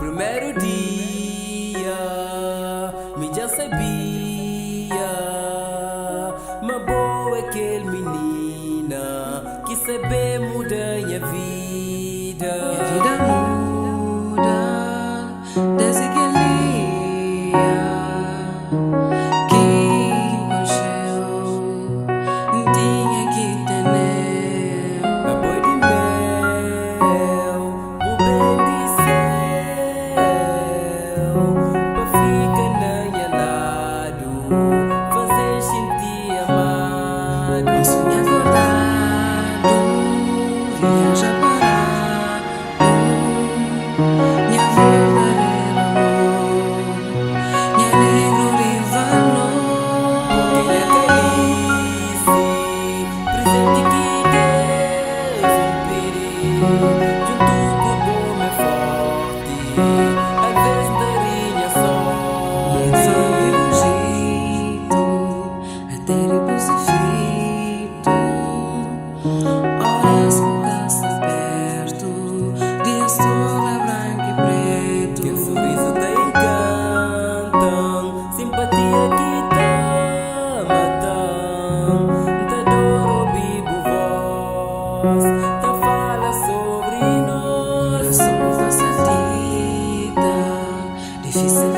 primeiro dia, me já sabia, mas boa é aquele menina que sabe mudar minha vida. Minha vida muda desde aquele dia que nasceu. Tinha que ter Na boi de mel, o bem de céu, pra ficar na minha lado, fazer sentir amado. um sonho acordado, viaja parado. Minha verdadeiro amor, minha negro de valor. Porque é calice, presente que Deus me pediu, junto com o bom é forte, às vezes daria sorte. Só vi um jeito até depois de feito. Horas com casa perto, dias toda branco e preto. Teu sorriso te encantam, simpatia que te matam. Te adoro, vivo voz, te fala sobre nós. Coração da sentida, difícil